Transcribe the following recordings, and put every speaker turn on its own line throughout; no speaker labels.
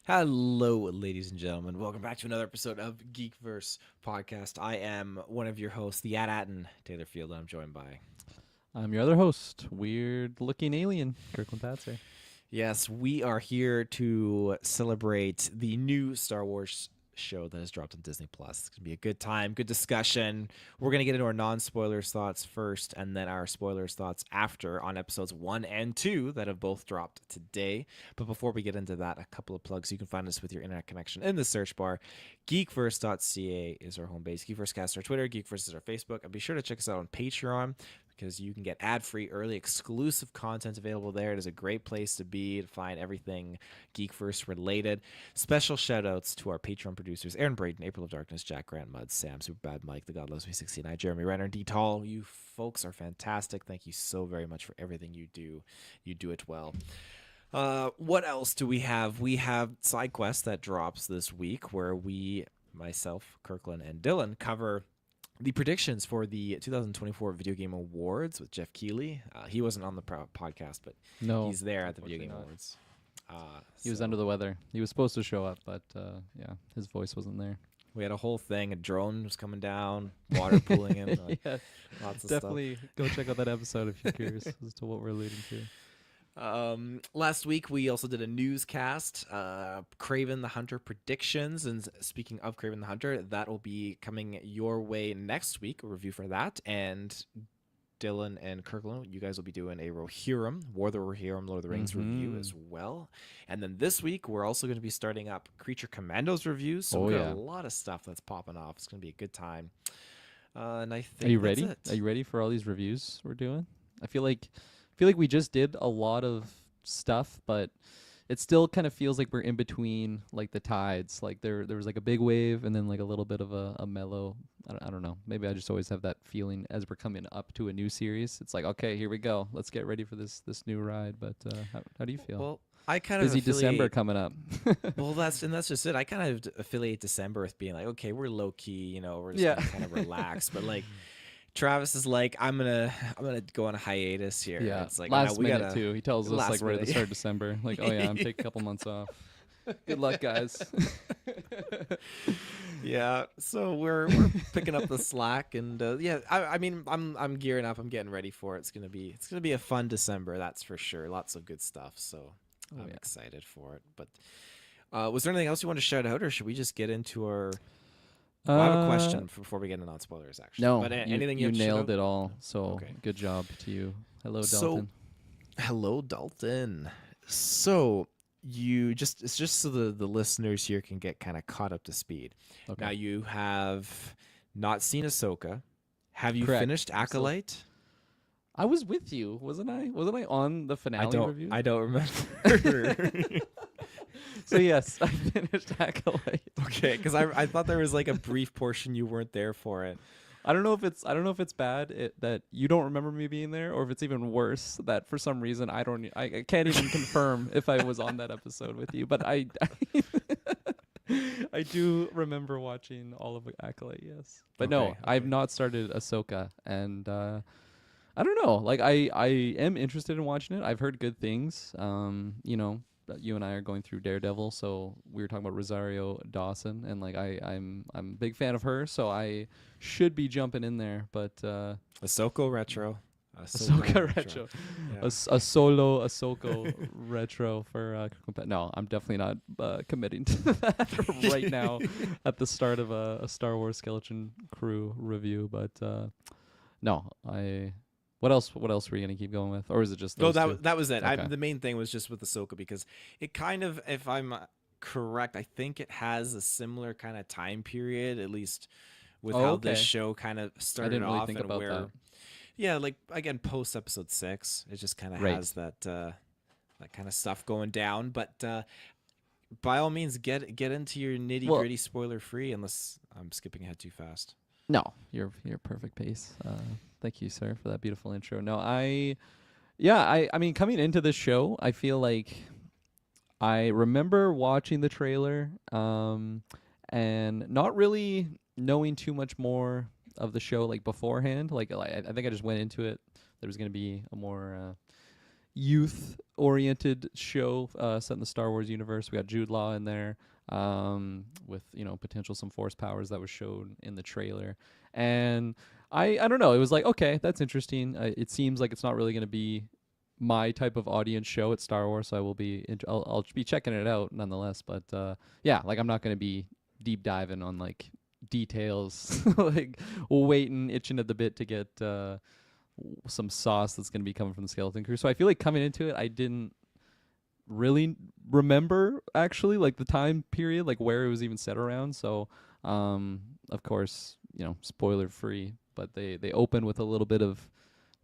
Hello, ladies and gentlemen. Welcome back to another episode of GeekVerse podcast. I am one of your hosts, the AT-AT Taylor Field, and I'm joined by...
I'm your other host, weird-looking alien, Kirkland Patzer.
Yes, we are here to celebrate the new Star Wars show that has dropped on Disney Plus. It's gonna be a good time, good discussion. We're gonna get into our non-spoilers thoughts first, and then our spoilers thoughts after on episodes 1 and 2 that have both dropped today. But before we get into that, a couple of plugs. You can find us with your internet connection in the search bar. GeekVerse.ca is our home base. GeekVerseCast is our Twitter. GeekVerse is our Facebook. And be sure to check us out on Patreon, because you can get ad-free, early, exclusive content available there. It is a great place to be to find everything Geekverse related. Special shout-outs to our Patreon producers, Aaron Braden, April of Darkness, Jack Grant, Mud, Sam, Superbad Mike, The God Loves Me 69, Jeremy Renner, D. Tall. You folks are fantastic. Thank you so very much for everything you do. You do it well. What else do we have? We have SideQuest that drops this week, where we, myself, Kirkland, and Dylan cover the predictions for the 2024 Video Game Awards with Jeff Keighley. He wasn't on the podcast, but he's there at the Video Game Awards.
He was under the weather. He was supposed to show up, but his voice wasn't there.
We had a whole thing. A drone was coming down, water pooling in.
Yeah,
lots of
definitely stuff. Go check out that episode if you're curious as to what we're alluding to.
Last week we also did a newscast, Kraven the Hunter predictions, and speaking of Kraven the Hunter, that will be coming your way next week, a review for that, and Dylan and Kirkland, you guys will be doing a Rohirrim, War of the Rohirrim, Lord of the Rings review as well. And then this week we're also going to be starting up Creature Commandos reviews, so we've got a lot of stuff that's popping off. It's going to be a good time. And I think
Are you ready?
That's it.
Are you ready for all these reviews we're doing? I feel like we just did a lot of stuff, but it still kind of feels like we're in between, like, the tides. Like there was like a big wave and then like a little bit of a mellow. I don't know. Maybe I just always have that feeling as we're coming up to a new series. It's like, okay, here we go. Let's get ready for this new ride. But how do you feel?
Well, I kind
busy
of
December coming up.
Well, that's just it. I kind of affiliate December with being like, okay, we're low key, we're just gonna kind of relax. But like, Travis is like, I'm gonna go on a hiatus here.
Yeah,
it's like
last
we
minute
gotta,
too. He tells us like right at the start of December, like, oh yeah, I'm taking a couple months off. Good luck, guys.
Yeah, so we're picking up the slack, and I mean, I'm gearing up. I'm getting ready for it. It's gonna be a fun December, that's for sure. Lots of good stuff. So I'm excited for it. But was there anything else you want to shout out, or should we just get into our? Well, I have a question before we get into non-spoilers, actually.
No,
but anything you
nailed it all. So good job to you. Hello, Dalton.
Hello, Dalton. So it's just so the listeners here can get kind of caught up to speed. Okay. Now, you have not seen Ahsoka. Have you finished Acolyte?
I was with you, wasn't I? Wasn't I on the finale review?
I don't remember.
So yes, I finished Acolyte.
Okay, because I thought there was like a brief portion you weren't there for it.
I don't know if it's bad that you don't remember me being there, or if it's even worse that for some reason I can't even confirm if I was on that episode with you. But I do remember watching all of Acolyte. Yes, but no, I've not started Ahsoka, and I don't know. Like I am interested in watching it. I've heard good things. You and I are going through Daredevil, so we were talking about Rosario Dawson, and like I'm a big fan of her, so I should be jumping in there. But
Ahsoka retro,
Ahsoka retro, yeah. a solo Ahsoka retro for no, I'm definitely not committing to that right now at the start of a Star Wars Skeleton Crew review. But no, What else were you going to keep going with? Or is it just those two?
That was it.
Okay.
The main thing was just with Ahsoka, because it kind of, if I'm correct, I think it has a similar kind of time period, at least with how this show kind of started
I didn't really
off.
think
and
about
where,
that.
Yeah, like, again, post episode 6, it just kind of has that kind of stuff going down. But by all means, get into your nitty-gritty spoiler-free, unless I'm skipping ahead too fast.
No, you're perfect pace. Thank you, sir, for that beautiful intro. No, I mean, coming into this show, I feel like I remember watching the trailer and not really knowing too much more of the show like beforehand. Like I think I just went into it. There was going to be a more youth oriented show set in the Star Wars universe. We got Jude Law in there, with potential some force powers that was shown in the trailer, and I don't know. It was like, okay, that's interesting. It seems like it's not really going to be my type of audience show at Star Wars, so I will be I'll be checking it out nonetheless. But yeah, like I'm not going to be deep diving on like details, like waiting, itching at the bit to get some sauce that's going to be coming from the Skeleton Crew. So I feel like coming into it, I didn't really remember actually like the time period, like where it was even set around. So of course, spoiler free, but they open with a little bit of,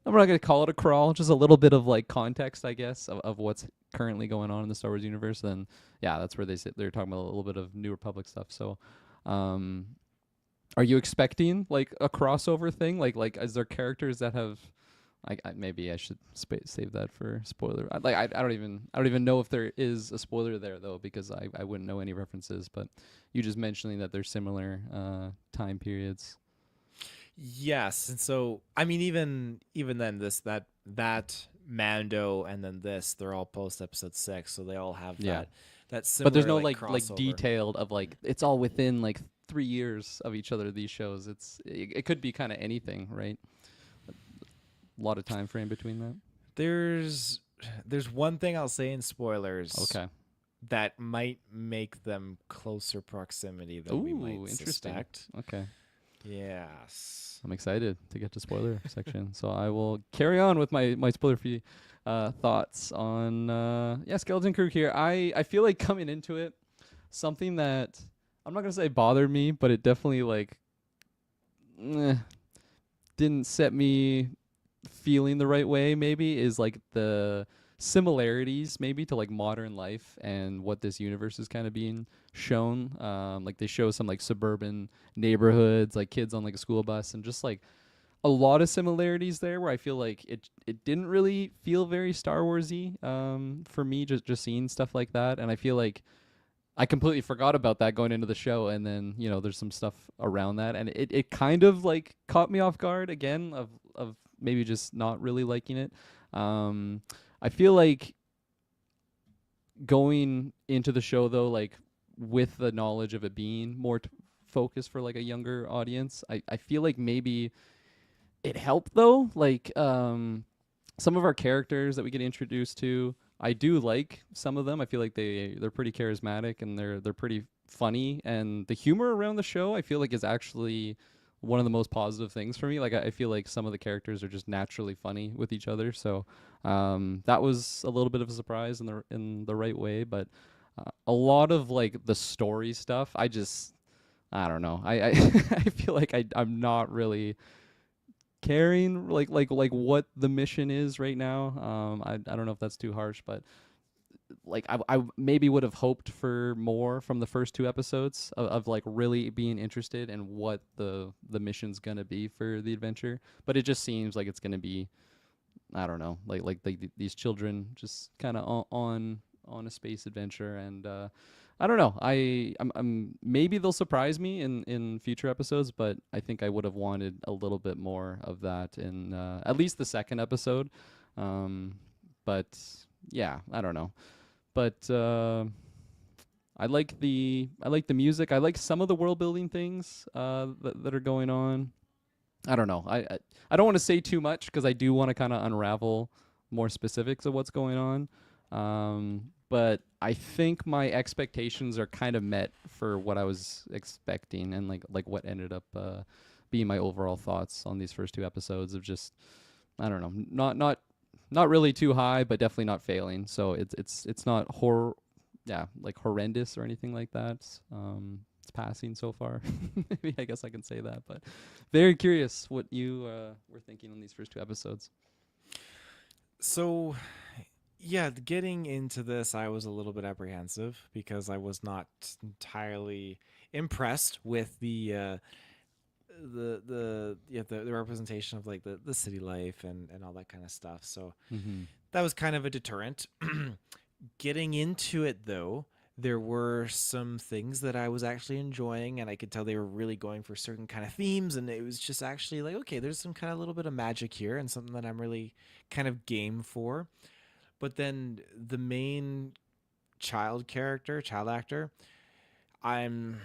I'm not gonna call it a crawl, just a little bit of like context, I guess, of what's currently going on in the Star Wars universe. Then yeah, that's where they're talking about a little bit of New Republic stuff. So um are you expecting like a crossover thing? Like is there characters that have, maybe I should save that for spoiler. I don't even know if there is a spoiler there though, because I wouldn't know any references. But you just mentioning that there's similar time periods.
Yes, and so I mean, even then, that Mando and then this, they're all post episode 6, so they all have
Yeah,
that
but there's
similar
no
like
like
crossover.
detailed of like it's all within like 3 years of each other. These shows, it could be kind of anything, right? A lot of time frame between that.
There's there's one thing I'll say in spoilers
Okay.
that might make them closer proximity than we
Ooh,
might
interesting.
suspect.
Okay.
Yes.
I'm excited to get to spoiler section. So I will carry on with my spoiler free thoughts on yeah, Skeleton Crew here. I feel like coming into it, something that I'm not gonna say bothered me, but it definitely like eh, didn't set me feeling the right way, maybe, is like the similarities maybe to like modern life and what this universe is kind of being shown. Like they show some like suburban neighborhoods, like kids on like a school bus, and just like a lot of similarities there where I feel like it didn't really feel very Star Warsy for me, just seeing stuff like that. And I feel like I completely forgot about that going into the show, and then there's some stuff around that, and it kind of like caught me off guard again of maybe just not really liking it. I feel like going into the show though, like with the knowledge of it being more focused for like a younger audience, I feel like maybe it helped though. Like some of our characters that we get introduced to, I do like some of them. I feel like they're pretty charismatic and they're pretty funny, and the humor around the show I feel like is actually one of the most positive things for me. Like I feel like some of the characters are just naturally funny with each other. So that was a little bit of a surprise in the right way, but a lot of like the story stuff, I don't know. I I feel like I'm not really caring like what the mission is right now. I don't know if that's too harsh, but like I maybe would have hoped for more from the first 2 episodes of like really being interested in what the mission's gonna be for the adventure. But it just seems like it's gonna be, I don't know, like these children just kind of on a space adventure, and I don't know. I'm maybe they'll surprise me in future episodes, but I think I would have wanted a little bit more of that in at least the second episode. Um, but yeah, I don't know. But I like the music. I like some of the world building things that are going on. I don't know. I don't want to say too much because I do want to kind of unravel more specifics of what's going on. But I think my expectations are kind of met for what I was expecting, and like what ended up being my overall thoughts on these first 2 episodes of just, I don't know, not really too high, but definitely not failing. So it's not horror, yeah, like horrendous or anything like that. It's passing so far. Maybe I guess I can say that, but very curious what you were thinking on these first 2 episodes.
So, yeah, getting into this, I was a little bit apprehensive because I was not entirely impressed with the representation of like the city life and all that kind of stuff. So
Mm-hmm.
that was kind of a deterrent. Getting into it though, there were some things that I was actually enjoying, and I could tell they were really going for certain kind of themes, and it was just actually like, okay, there's some kind of little bit of magic here, and something that I'm really kind of game for. but then the main child actor, I'm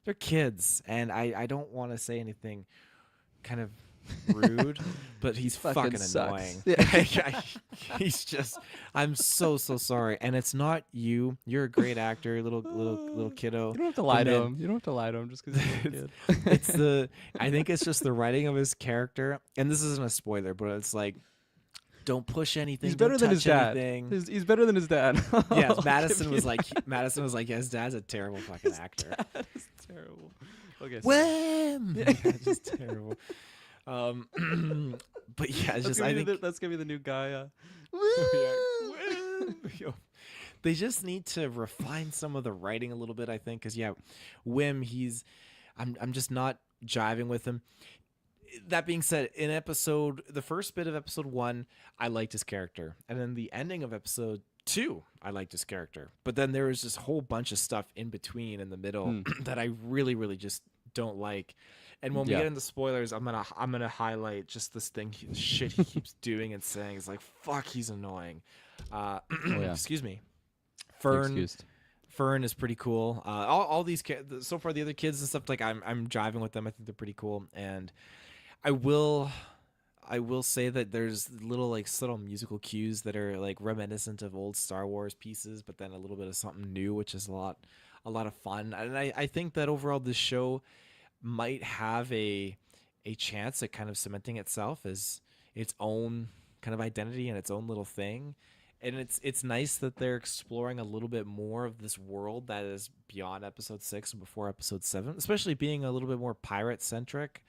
they're kids, and I don't want to say anything kind of rude, but he's
Fucking
fucking
sucks.
annoying.
Yeah.
He's just, I'm so sorry, and it's not you. You're a great actor, little kiddo.
You don't have to
But
lie to
man,
him. You don't have to lie to him just because he's a
it's,
little
it's
kid.
the I think it's just the writing of his character, and this isn't a spoiler, but it's like, don't push anything,
He's
don't
better than his
touch
dad.
anything.
He's better than his dad.
Yes,
I'll
Madison
give
was
you
like,
that.
yeah, his dad's a terrible fucking actor.
That is terrible. Okay, sorry.
Wham!
Yeah.
Yeah, just terrible. Um, but yeah, it's just I think
That's gonna be the new guy.
Yo, they just need to refine some of the writing a little bit. I think because yeah, Wim, I'm just not jiving with him. That being said, the first bit of episode 1, I liked his character, and then the ending of episode 2, I liked his character. But then there was this whole bunch of stuff in between, in the middle, that I really, really just don't like. And when we
Yeah.
get into spoilers, I'm gonna highlight just this shit he keeps doing and saying. It's like, fuck, he's annoying.
Yeah.
Excuse me.
You're
Fern
excused.
Fern is pretty cool. All these so far, the other kids and stuff, like I'm jiving with them. I think they're pretty cool, and I will say that there's little like subtle musical cues that are like reminiscent of old Star Wars pieces, but then a little bit of something new, which is a lot of fun. And I think that overall this show might have a chance at kind of cementing itself as its own kind of identity and its own little thing. And it's nice that they're exploring a little bit more of this world that is beyond episode 6 and before episode 7, especially being a little bit more pirate centric,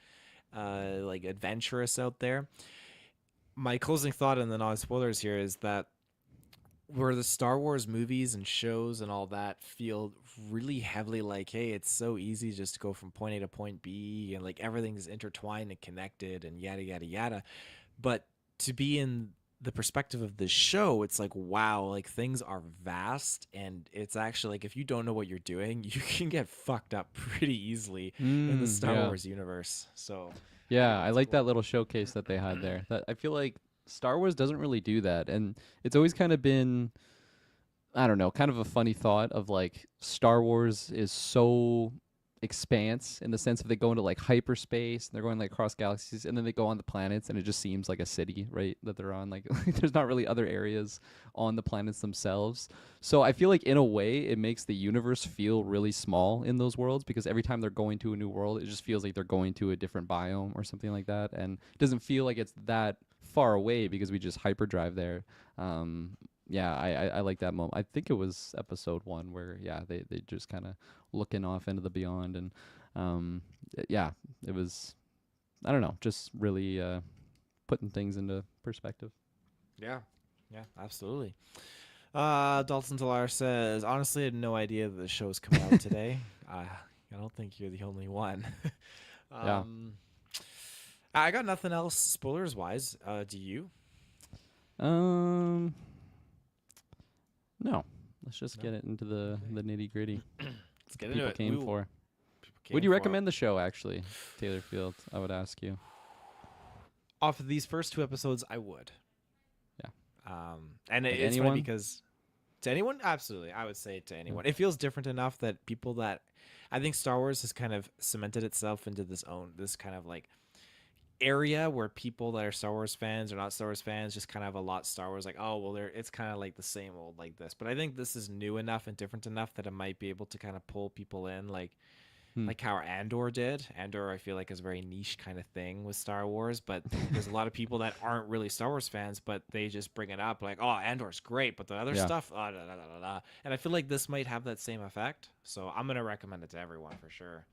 like adventurous out there. My closing thought, and then all spoilers here, is that where the Star Wars movies and shows and all that feel really heavily like, hey, it's so easy just to go from point A to point B, and like everything's intertwined and connected and yada yada yada. But to be in the perspective of this show, it's like, wow, like things are vast, and it's actually like if you don't know what you're doing, you can get fucked up pretty easily in the Star
Yeah.
Wars universe. So
Yeah,
think
I
it's
like
cool.
that little showcase that they had there. That I feel like Star Wars doesn't really do that, and it's always kind of been, I don't know, kind of a funny thought of like Star Wars is so expanse in the sense of they go into like hyperspace and they're going like across galaxies and then they go on the planets and it just seems like a city, right? That they're on like there's not really other areas on the planets themselves. So I feel like in a way it makes the universe feel really small in those worlds because every time they're going to a new world, it just feels like they're going to a different biome or something like that, and it doesn't feel like it's that far away because we just hyperdrive there. Yeah, I like that moment. I think it was episode 1 where they just kind of looking off into the beyond, and yeah, it was, I don't know, just really putting things into perspective.
Yeah, yeah, absolutely. Dalton Talar says, honestly, I had no idea that the show's coming out today. I don't think you're the only one.
Yeah.
um, I got nothing else spoilers wise. Do you?
Um. No. Let's just
No?
get it into the
Okay.
nitty gritty.
Let's get into
People
it.
came for.
People came
Would you
for it.
recommend the show actually, Taylor Field? I would ask you.
Off of these first 2 episodes, I would.
Yeah.
And
Like
it's
anyone?
funny because to anyone, absolutely, I would say to anyone. It feels different enough that people that I think Star Wars has kind of cemented itself into this kind of like area where people that are Star Wars fans or not Star Wars fans just kind of have a lot Star Wars, like, oh well, it's kind of like the same old like this. But I think this is new enough and different enough that it might be able to kind of pull people in, like
Hmm.
how Andor did. Andor, I feel like, is a very niche kind of thing with Star Wars, but there's a lot of people that aren't really Star Wars fans, but they just bring it up like, oh, Andor's great, but the other
Yeah.
stuff, da, da, da, da, da. And I feel like this might have that same effect. So I'm gonna recommend it to everyone for sure.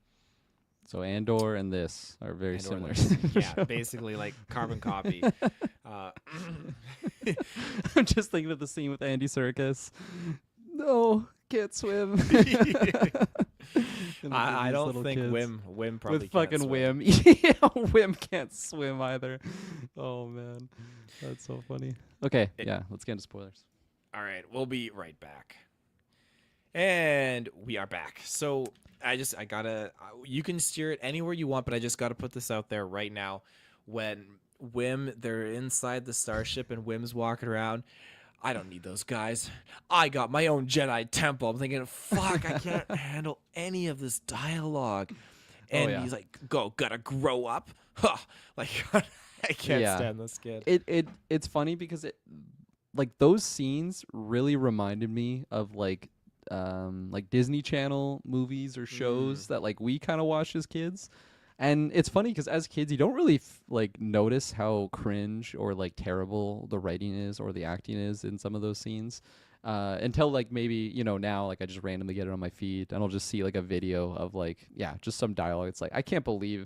So Andor and this are very
Andor,
similar.
yeah, basically like carbon copy. Uh,
I'm just thinking of the scene with Andy Serkis. No, can't swim. And
I
these
don't
little
think
kids.
Wim probably
With
can't
fucking
swim.
Wim. Yeah, Wim can't swim either. Oh man, that's so funny. Okay, yeah, let's get into spoilers.
All right, we'll be right back. And we are back. So I gotta, you can steer it anywhere you want, but I just gotta put this out there right now. When they're inside the starship and Wim's walking around. I don't need those guys. I got my own Jedi temple. I'm thinking, fuck, I can't handle any of this dialogue.
Oh
And
yeah.
he's like, gotta grow up. Huh. Like, I can't
Yeah.
stand this kid.
It's funny because it like those scenes really reminded me of like Disney Channel movies or shows that like we kind of watched as kids. And it's funny because as kids, you don't really like notice how cringe or like terrible the writing is or the acting is in some of those scenes, until like maybe now like I just randomly get it on my feed and I'll just see like a video of like just some dialogue. It's like I can't believe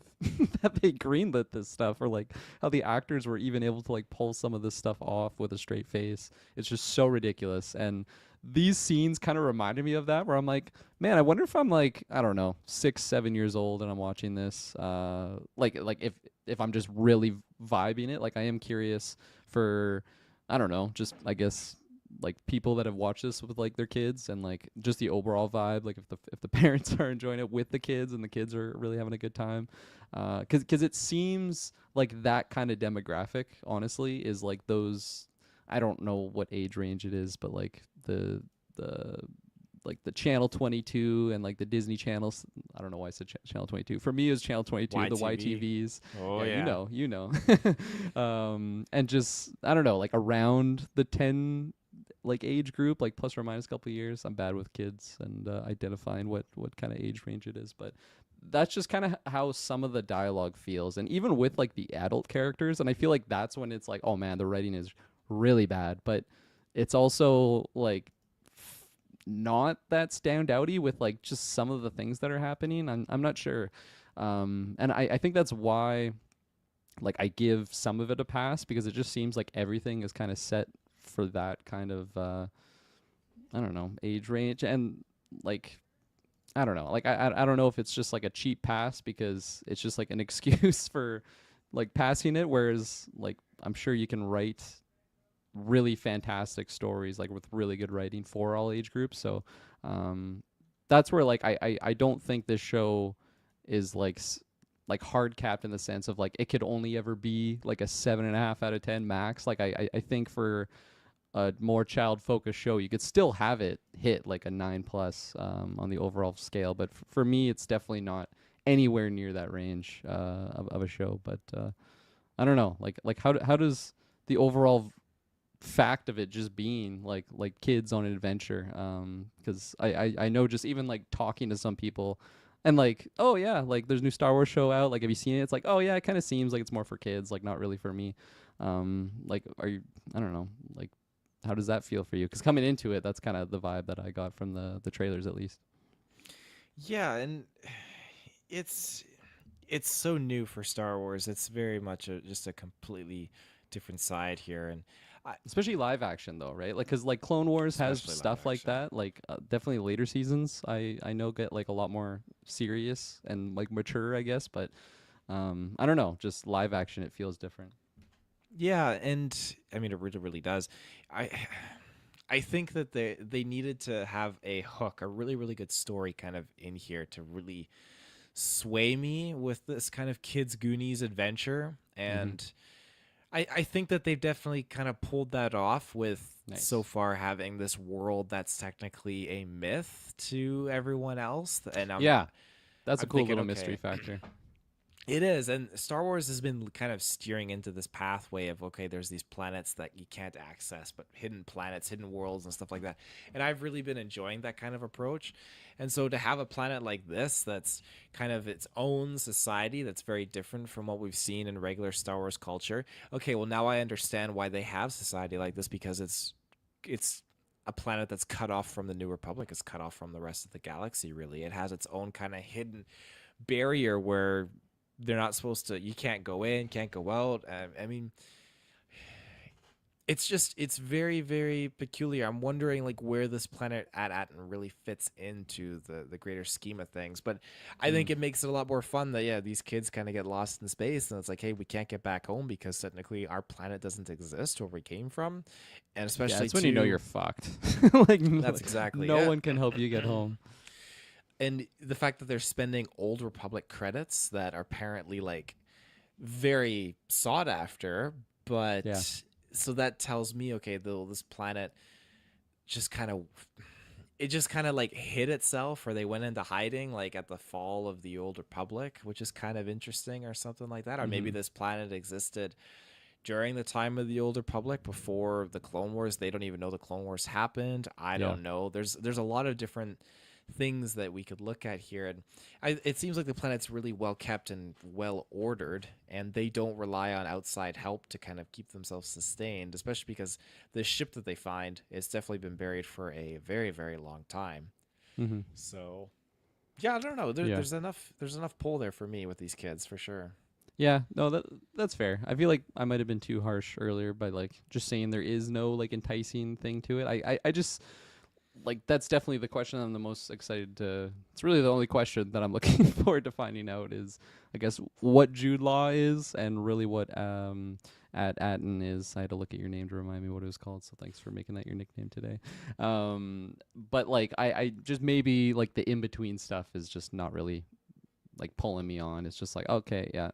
that they greenlit this stuff or like how the actors were even able to like pull some of this stuff off with a straight face. It's just so ridiculous. And these scenes kind of reminded me of that where I'm like, man, I wonder if I'm like, I don't know, 6 7 years old and I'm watching this, like if I'm just really vibing it. Like I am curious for, I don't know, just I guess like people that have watched this with like their kids and like just the overall vibe, like if the parents are enjoying it with the kids and the kids are really having a good time, because it seems like that kind of demographic honestly is like those, I don't know what age range it is, but like the like the channel 22 and like the Disney channels. I don't know why I said channel 22. For me, it was channel 22, the
YTV.
YTVs.
Oh,
Yeah,
yeah.
you know. And just I don't know, like around the 10 like age group, like plus or minus a couple of years. I'm bad with kids and identifying what kind of age range it is, but that's just kind of how some of the dialogue feels, and even with like the adult characters. And I feel like that's when it's like, oh man, the writing is really bad, but it's also like not that standouty with like just some of the things that are happening. I'm not sure, and I think that's why like I give some of it a pass because it just seems like everything is kind of set for that kind of I don't know, age range. And like I don't know, like I don't know if it's just like a cheap pass because it's just like an excuse for like passing it, whereas like I'm sure you can write really fantastic stories like with really good writing for all age groups. So that's where like I don't think this show is like hard capped in the sense of like it could only ever be like a 7.5 out of 10 max. Like I think for a more child focused show you could still have it hit like a 9 plus on the overall scale, but for me it's definitely not anywhere near that range of a show. But I don't know, like how does the overall fact of it just being like kids on an adventure, because I know just even like talking to some people and like, oh yeah, like there's a new Star Wars show out, like have you seen it? It's like, oh yeah, it kind of seems like it's more for kids, like not really for me. Like are you, I don't know, like how does that feel for you? Because coming into it, that's kind of the vibe that I got from the trailers at least.
Yeah, and it's it's so new for Star Wars. It's very much just a completely different side here, and I,
Especially live action though, right? Like because like Clone Wars has
especially live
stuff like
action.
that. Like definitely later seasons I know get like a lot more serious and like mature, I guess. But I don't know, just live action it feels different.
Yeah, and I mean it really does. I I think that they needed to have a hook, a really good story kind of in here to really sway me with this kind of kids Goonies adventure.
Mm-hmm.
And I think that they've definitely kind of pulled that off with so
Nice.
far having this world that's technically a myth to everyone else. And
Yeah, that's a
I'm
cool
thinking,
little mystery
okay,
factor.
it is, and Star Wars has been kind of steering into this pathway of, okay, there's these planets that you can't access, but hidden planets, hidden worlds, and stuff like that. And I've really been enjoying that kind of approach. And so to have a planet like this that's kind of its own society that's very different from what we've seen in regular Star Wars culture. Okay, well now I understand why they have society like this, because it's a planet that's cut off from the New Republic, it's cut off from the rest of the galaxy. Really, it has its own kind of hidden barrier where they're not supposed to, you can't go in, can't go out. I mean, it's just, it's very peculiar. I'm wondering like where this planet at and really fits into the greater scheme of things. But I
Mm.
think it makes it a lot more fun that, yeah, these kids kind of get lost in space and it's like, hey, we can't get back home because technically our planet doesn't exist where we came from. And
Yeah,
especially
that's when you know
too,
you're fucked. like,
that's exactly
no
it.
one can help you get home.
And the fact that they're spending old Republic credits that are apparently like very sought after,
Yeah.
but so that tells me, okay, this planet just kind of it just kind of like hid itself, or they went into hiding like at the fall of the old republic, which is kind of interesting, or something like that. Or maybe
Mhm.
this planet existed during the time of the old republic, before the clone wars. They don't even know the clone wars happened. I
Yeah.
don't know. There's a lot of different things that we could look at here, and it seems like the planet's really well kept and well ordered, and they don't rely on outside help to kind of keep themselves sustained, especially because the ship that they find has definitely been buried for a very, very long time.
Mhm.
So yeah, I don't know.
Yeah.
There's enough pull there for me with these kids, for sure.
Yeah, no, that's fair. I feel like I might have been too harsh earlier by like just saying there is no like enticing thing to it. I just like that's definitely the question I'm the most excited to. It's really the only question that I'm looking forward to finding out is, I guess, what Jude Law is and really what at Atten is. I had to look at your name to remind me what it was called, so thanks for making that your nickname today. But like I just maybe like the in between stuff is just not really like pulling me on. It's just like okay, yeah,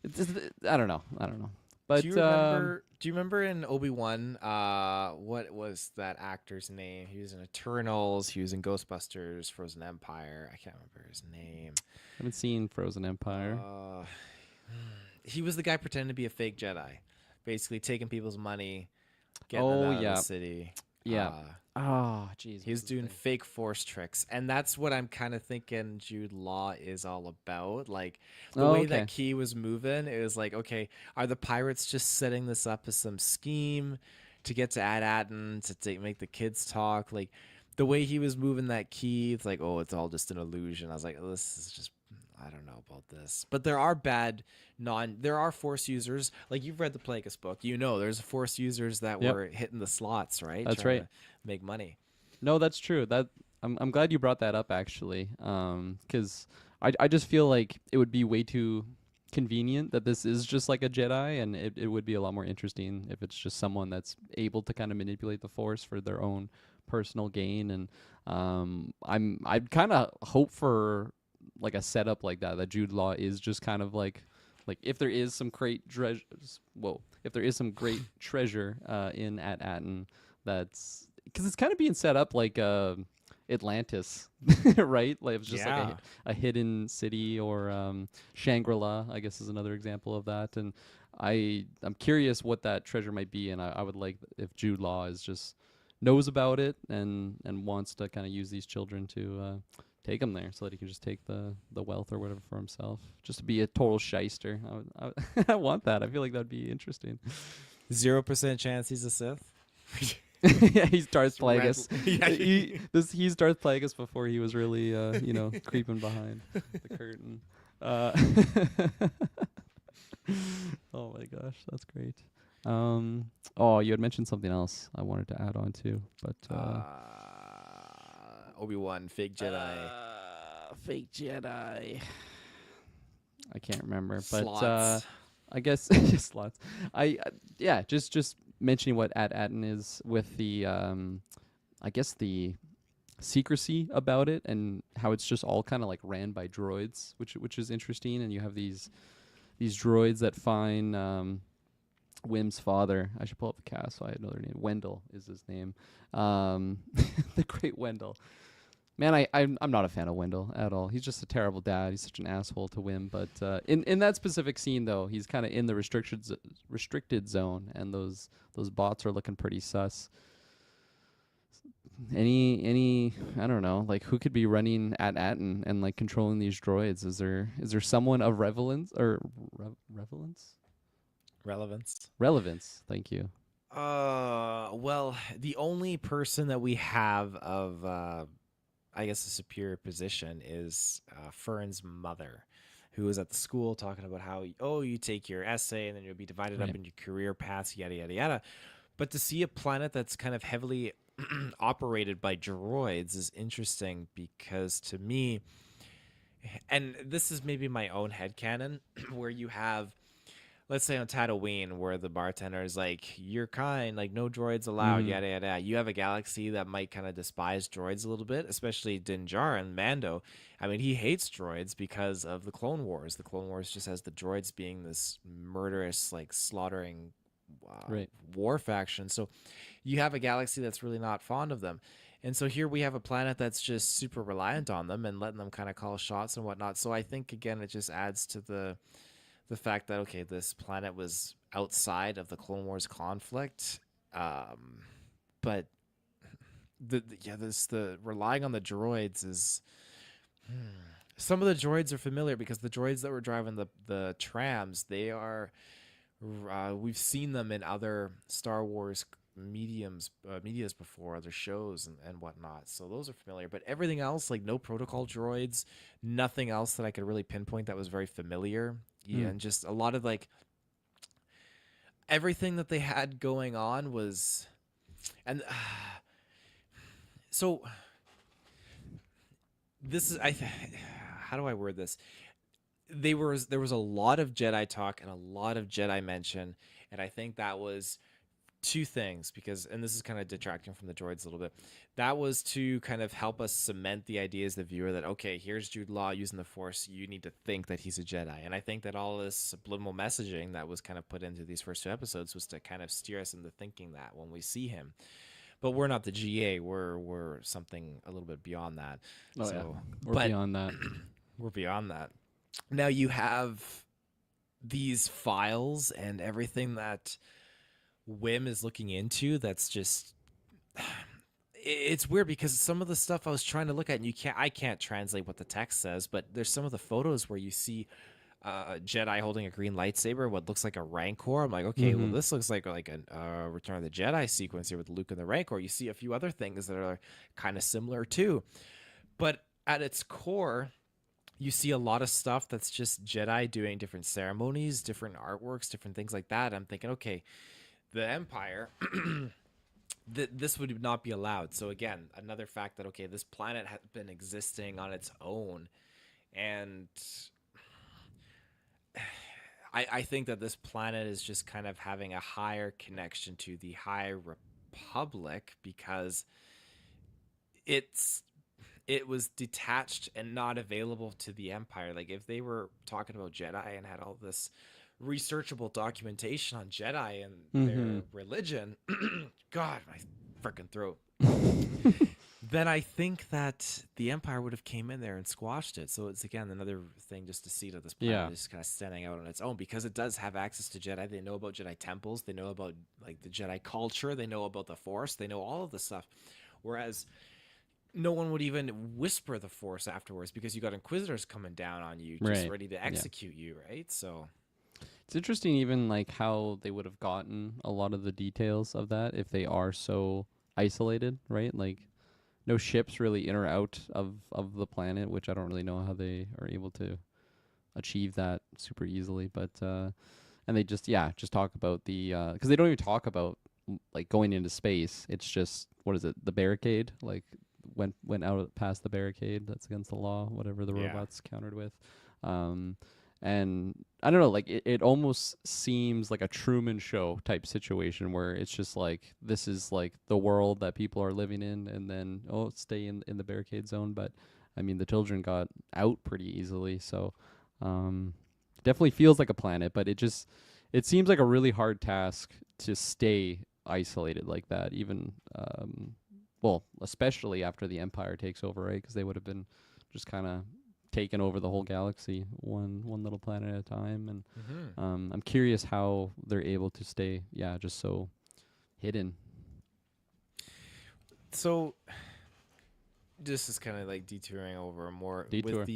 it's just, I don't know. I don't know. But
Do you remember in Obi-Wan, what was that actor's name? He was in Eternals, he was in Ghostbusters, Frozen Empire. I can't remember his name.
I haven't seen Frozen Empire.
Uh he was the guy pretending to be a fake Jedi, basically taking people's money, getting them
Oh
out of the
yeah,
city.
yeah.
Uh
Oh, jeez,
he
what's
was
his
doing
name?
fake force tricks, and that's what I'm kind of thinking Jude Law is all about. Like the
Oh,
way that
okay.
Key was moving, it was like, okay, are the pirates just setting this up as some scheme to get to Ad-Atten to make the kids talk? Like the way he was moving that key, it's like, oh, it's all just an illusion. I was like, oh, this is just, I don't know about this. But there are force users. Like you've read the Plagueis book, there's force users that
Yep,
were hitting the slots, right,
that's
trying
right.
to make money.
No, that's true. That I'm glad you brought that up actually. 'Cause I just feel like it would be way too convenient that this is just like a Jedi, and it would be a lot more interesting if it's just someone that's able to kind of manipulate the Force for their own personal gain. And I'd kind of hope for like a setup like that. That Jude Law is just kind of like if there is some great treasure, whoa, if there is some great treasure in at Atten, that's because it's kind of being set up like Atlantis, right? Like it's just like
Yeah.
a hidden city, or Shangri-La, I guess is another example of that. And I'm curious what that treasure might be, and I would like if Jude Law is just knows about it and wants to kind of use these children to take him there so that he can just take the wealth or whatever for himself, just to be a total shyster. I want that. I feel like that'd be interesting.
0% chance he's a Sith.
Yeah, he's Darth
Just red.
Plagueis.
Yeah.
He's Darth Plagueis before he was really creeping behind the curtain. Uh, oh my gosh, that's great. Oh, you had mentioned something else I wanted to add on to, but
Obi-Wan, fake Jedi,
fake Jedi. I can't remember, but
slots.
I guess slots. Yeah, just mentioning what Ad Atten is with the I guess the secrecy about it and how it's just all kind of like ran by droids, which is interesting. And you have these droids that find Wim's father. I should pull up the cast so I know their name. Wendell is his name. The great Wendell. Man, I'm not a fan of Wendell at all. He's just a terrible dad. He's such an asshole to Wim. But in that specific scene, though, he's kind of in the restricted zone, and those bots are looking pretty sus. Any I don't know, like who could be running at Atten and like controlling these droids? Is there someone of relevance or relevance?
Relevance.
Relevance. Thank you.
Well, the only person that we have of, I guess, a superior position is Fern's mother, who was at the school talking about how, oh, you take your essay and then you'll be divided up
Right.
into career paths, yada, yada, yada. But to see a planet that's kind of heavily operated by droids is interesting, because to me, and this is maybe my own headcanon, where you have let's say on Tatooine, where the bartender is like, "You're kind, like no droids allowed,"
Mm-hmm.
yada yada. You have a galaxy that might kind of despise droids a little bit, especially Din Djarin and Mando. I mean, he hates droids because of the Clone Wars. The Clone Wars just has the droids being this murderous, like slaughtering uh,
Right.
war faction. So you have a galaxy that's really not fond of them. And so here we have a planet that's just super reliant on them and letting them kind of call shots and whatnot. So I think again it just adds to the fact that okay, this planet was outside of the Clone Wars conflict, um, but yeah, this the relying on the droids is some of the droids are familiar because the droids that were driving the trams they are we've seen them in other Star Wars medias before, other shows and whatnot, so those are familiar, but everything else like no protocol droids, nothing else that I could really pinpoint that was very familiar. Yeah,
Mm.
and just a lot of like everything that they had going on was and so this is how do I word this, there was a lot of Jedi talk and a lot of Jedi mention, and I think that was two things because and this is kind of detracting from the droids a little bit, that was to kind of help us cement the idea as the viewer that okay, here's Jude Law using the Force, you need to think that he's a Jedi. And I think that all this subliminal messaging that was kind of put into these first two episodes was to kind of steer us into thinking that when we see him, but we're not the GA, we're something a little bit beyond that.
Oh yeah,
So
we're
but
beyond that.
we're beyond that. Now you have these files and everything that Wim is looking into that's just it's weird because some of the stuff I was trying to look at and I can't translate what the text says, but there's some of the photos where you see a Jedi holding a green lightsaber, what looks like a Rancor. I'm like, okay, well
Mm-hmm.
this looks like a Return of the Jedi sequence here with Luke and the Rancor. You see a few other things that are kind of similar too, but at its core, you see a lot of stuff that's just Jedi doing different ceremonies, different artworks, different things like that. I'm thinking, okay, the Empire, this would not be allowed. So again, another fact that okay, this planet has been existing on its own, and I think that this planet is just kind of having a higher connection to the High Republic because it's it was detached and not available to the Empire. Like if they were talking about Jedi and had all this researchable documentation on Jedi and
Mm-hmm.
their religion, God, my freaking throat. Then I think that the Empire would have came in there and squashed it. So it's again another thing just to see that this planet
Yeah.
is kind of standing out on its own because it does have access to Jedi. They know about Jedi temples. They know about like the Jedi culture. They know about the Force. They know all of this stuff. Whereas no one would even whisper the Force afterwards because you got Inquisitors coming down on you, just
Right.
ready to
Yeah.
execute you, right? So
It's interesting, even like how they would have gotten a lot of the details of that if they are so isolated, right? Like no ships really in or out of the planet, which I don't really know how they are able to achieve that super easily. But and they just just talk about the because they don't even talk about like going into space. It's just what is it? The barricade, like went out past the barricade. That's against the law. Whatever the
yeah.
robots countered with. Um, and I don't know, like it almost seems like a Truman Show type situation where it's just like this is like the world that people are living in, and then stay in the barricade zone. But I mean, the children got out pretty easily, so um, definitely feels like a planet. But it seems like a really hard task to stay isolated like that, even well, especially after the Empire takes over, right? Because they would have been just kind of taken over the whole galaxy, one little planet at a time. And
Mm-hmm.
I'm curious how they're able to stay, just so hidden.
So this is kind of like detouring over more
Detour.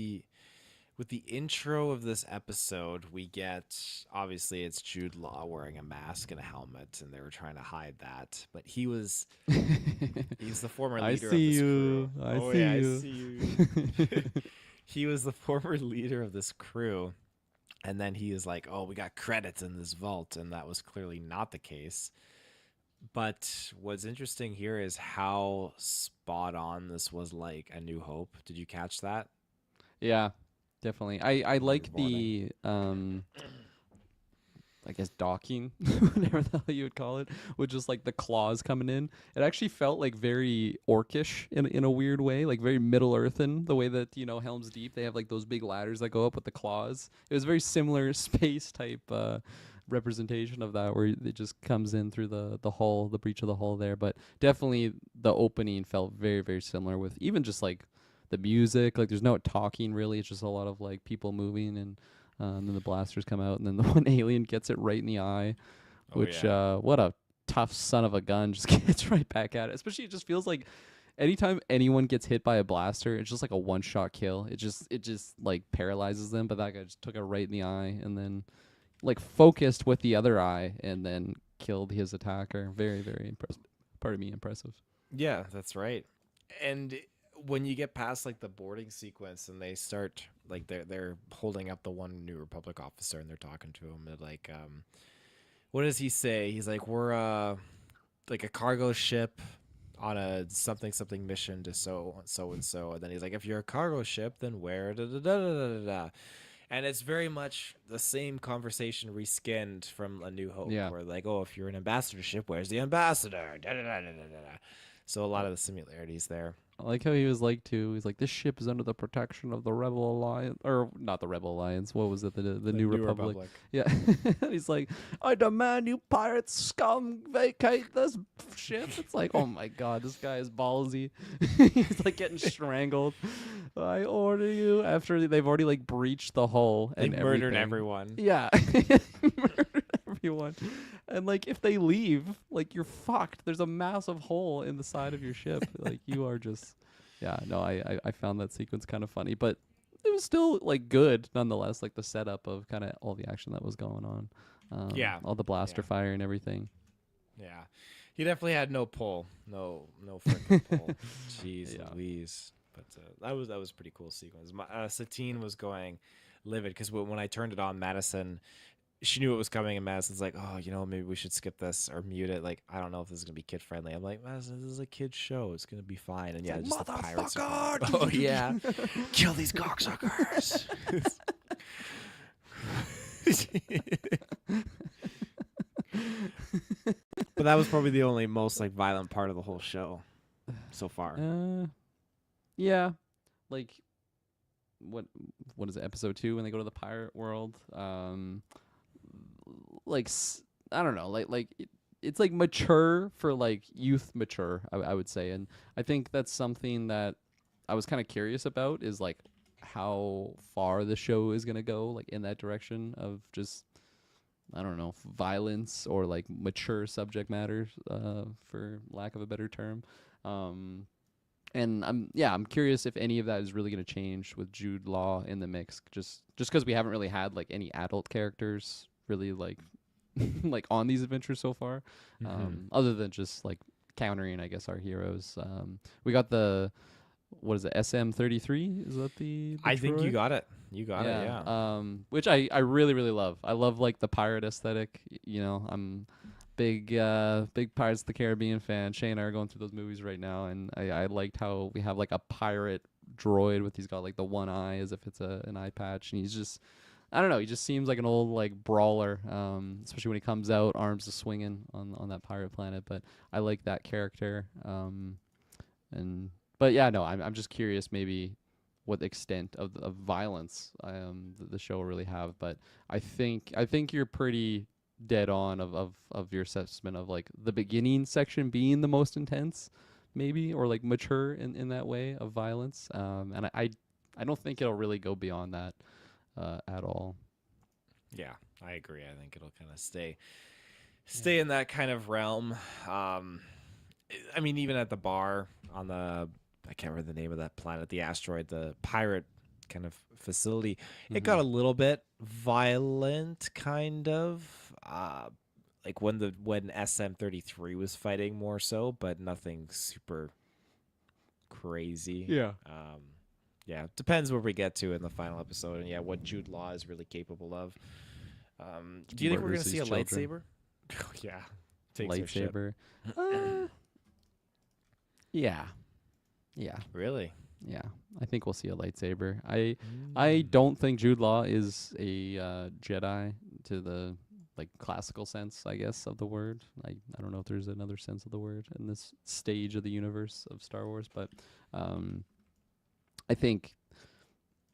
with the intro of this episode, we get obviously it's Jude Law wearing a mask and a helmet, and they were trying to hide that. But he's the former
I
leader of
see
this crew.
you. I
Oh
see
yeah, I
you.
see you. He was the former leader of this crew, and then he is like, "Oh, we got credits in this vault," and that was clearly not the case. But what's interesting here is how spot on this was like A New Hope. Did you catch that?
Yeah, definitely. I
The
like
reporting.
the I guess docking, whatever the hell you would call it, with just like the claws coming in. It actually felt like very orcish in a weird way, like very Middle Earthen. The way that Helm's Deep, they have like those big ladders that go up with the claws. It was very similar space type representation of that, where it just comes in through the hull, the breach of the hull there. But definitely the opening felt very very similar with even just like the music. Like there's no talking really. It's just a lot of like people moving and then the blasters come out, and then the one alien gets it right in the eye,
Oh
which
yeah.
what a tough son of a gun, just gets right back at it. Especially, it just feels like anytime anyone gets hit by a blaster, it's just like a one shot kill. It just like paralyzes them. But that guy just took it right in the eye, and then like focused with the other eye, and then killed his attacker. Very very impressive. Pardon me, impressive.
Yeah, that's right. And when you get past like the boarding sequence and they start like they're holding up the one New Republic officer and they're talking to him, they're like, what does he say? He's like, we're like a cargo ship on a something something mission to so and so, and then he's like, if you're a cargo ship, then where da da da da da da. Da. And it's very much the same conversation reskinned from A New Hope,
Yeah.
where like, oh, if you're an ambassador ship, where's the ambassador? Da, da, da, da, da, da. So a lot of the similarities there.
I like how he was like too. He's like, this ship is under the protection of the Rebel Alliance, or not the Rebel Alliance. What was it? The
The
New
New
Republic.
Republic.
Yeah. He's like, I demand you pirate scum vacate this ship. It's like, oh my god, this guy is ballsy. He's like getting strangled. I order you after they've already like breached the hull
They
and
murdered
everything.
everyone.
Yeah. Murdered everyone. And like if they leave, like you're fucked. There's a massive hole in the side of your ship. Like you are just yeah, no, I found that sequence kind of funny, but it was still like good nonetheless, like the setup of kind of all the action that was going on.
Yeah.
All the blaster
Yeah.
fire and everything.
Yeah. He definitely had no pull. No freaking pull. Jeez
Yeah.
Louise. But that was a pretty cool sequence. Satine was going livid because when I turned it on, Madison, she knew it was coming, and Madison's like, "Oh, maybe we should skip this or mute it. Like, I don't know if this is gonna be kid friendly." I'm like, "Madison, this is a kid's show. It's gonna be fine." And yeah,
Like,
just the pirates.
motherfucker!
Oh yeah, kill these cocksuckers. But that was probably the only most like violent part of the whole show so far.
Yeah, like what is it? Episode 2 when they go to the pirate world. Like I don't know, it's like mature for like youth mature. I would say, and I think that's something that I was kind of curious about is like how far the show is gonna go, like in that direction of just I don't know, violence or like mature subject matters, for lack of a better term. And I'm curious if any of that is really going to change with Jude Law in the mix, just because we haven't really had like any adult characters really like like on these adventures so far, other than just like countering, I guess, our heroes. We got the what is it, SM-33? Is that the
I think you
droid?
got it. You got it. Yeah.
Which I really really love. I love like the pirate aesthetic. I'm big Pirates of the Caribbean fan. Shay and I are going through those movies right now, and I liked how we have like a pirate droid he's got like the one eye as if it's an eye patch, and he's just I don't know, he just seems like an old like brawler, especially when he comes out arms a swinging on that pirate planet. But I like that character, and but yeah, no, I'm just curious maybe what extent of violence the show will really have. But I think you're pretty dead on of your assessment of like the beginning section being the most intense, maybe, or like mature in that way of violence. And I don't think it'll really go beyond that at all.
Yeah, I agree. I think it'll kind of stay in that kind of realm. I mean, even at the bar on the I can't remember the name of that planet, the asteroid, the pirate kind of facility, it got a little bit violent, kind of. Like when SM-33 was fighting more so, but nothing super crazy.
Yeah.
Yeah, depends where we get to in the final episode, and yeah, what Jude Law is really capable of. Do you think we're gonna
Murders
see a
his children.
lightsaber? Yeah, takes her ship.
Lightsaber. Yeah. Yeah.
Really?
Yeah. I think we'll see a lightsaber. I don't think Jude Law is a Jedi to the like classical sense, I guess, of the word. I don't know if there's another sense of the word in this stage of the universe of Star Wars, but um, I think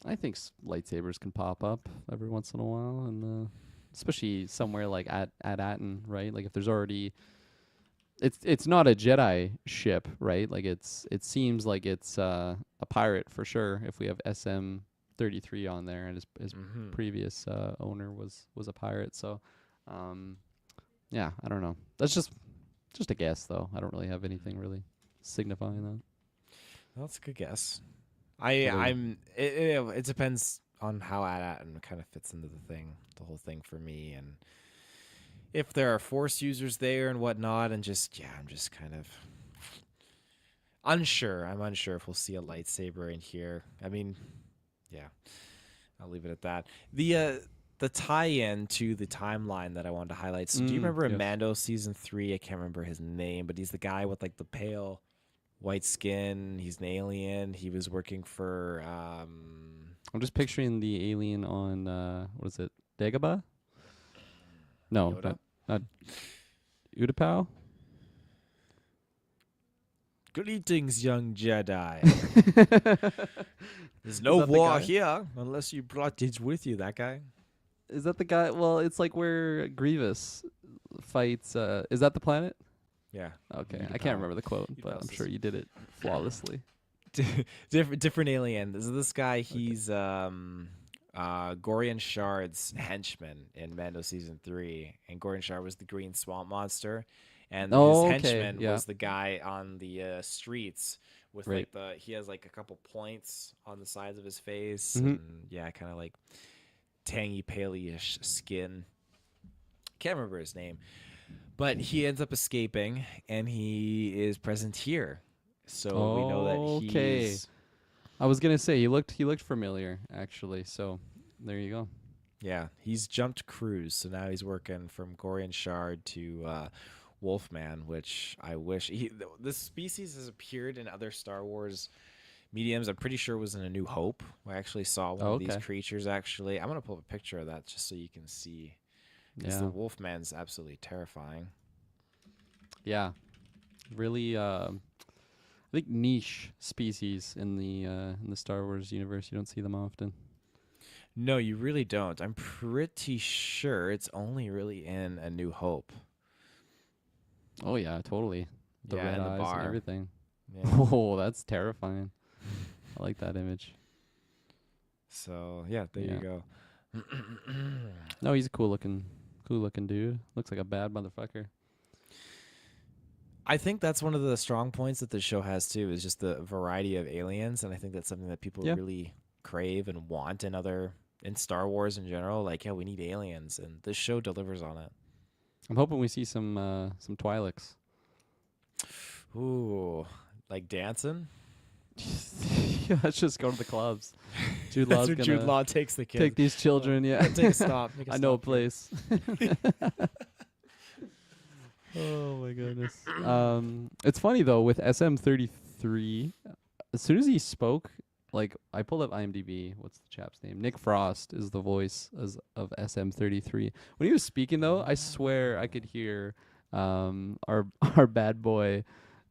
lightsabers can pop up every once in a while, and especially somewhere like at Aten, right? Like if there's already it's not a Jedi ship, right? Like it seems like it's a pirate for sure. If we have SM-33 on there, and his previous owner was a pirate, so yeah, I don't know. That's just a guess, though. I don't really have anything really signifying that.
That's a good guess.
What about you?
It depends on how At-Atten kind of fits into the whole thing for me, and if there are Force users there and whatnot, and I'm just kind of unsure. I'm unsure if we'll see a lightsaber in here. I mean, yeah, I'll leave it at that. The tie-in to the timeline that I wanted to highlight. So, do you remember in
Yes.
Mando season 3? I can't remember his name, but he's the guy with like the pale white skin. He's an alien. He was working for
I'm just picturing the alien on what is it? Dagobah? No,
Yoda.
not Utapau.
Greetings, young Jedi. There's
Is
no
that the
war
guy?
here unless you brought it with you. That guy.
Is that the guy? Well, it's like where Grievous fights. Is that the planet?
Yeah.
Okay, I
Utapau.
can't remember the quote, but
Utapau's
I'm sure you did it flawlessly.
different alien. This guy, he's Gorian Shard's henchman in Mando season 3, and Gorian Shard was the green swamp monster, and his
Oh, okay,
henchman
yeah,
was the guy on the streets with
right.
like he has like a couple points on the sides of his face,
Mm-hmm.
and yeah, kind of like tangy paley-ish skin. Can't remember his name, but he ends up escaping, and he is present here. So we know that
Okay.
he's
I was gonna say he looked familiar actually. So there you go.
yeah, he's jumped cruise. So now he's working from Gorian Shard to Wolfman, which I wish this species has appeared in other Star Wars mediums. I'm pretty sure it was in A New Hope. I actually saw one
Oh,
of these
okay.
creatures. Actually, I'm gonna pull up a picture of that just so you can see, because the
Yeah.
Wolfman's absolutely terrifying.
Yeah. Really. I think niche species in the Star Wars universe. You don't see them often.
No, you really don't. I'm pretty sure it's only really in A New Hope.
Oh yeah, totally. The
Yeah,
red
in the
eyes and
bar.
everything.
Yeah.
Oh, that's terrifying. I like that image.
So yeah, there you
Yeah.
go.
No, he's a cool looking dude. Looks like a bad motherfucker.
I think that's one of the strong points that the show has too, is just the variety of aliens, and I think that's something that people
Yeah.
really crave and want in Star Wars in general. Like, yeah, we need aliens, and this show delivers on it.
I'm hoping we see some Twi'leks.
Ooh, like dancing.
Yeah, let's just go to the clubs. Jude
That's
Law's
where Jude
gonna
Law takes the kids.
take these children. Yeah,
Take a stop. Make a
I know a
stop here.
place. Oh my goodness. It's funny though with SM-33. As soon as he spoke, like I pulled up IMDb. What's the chap's name? Nick Frost is the voice of SM-33. When he was speaking though, I swear I could hear our our bad boy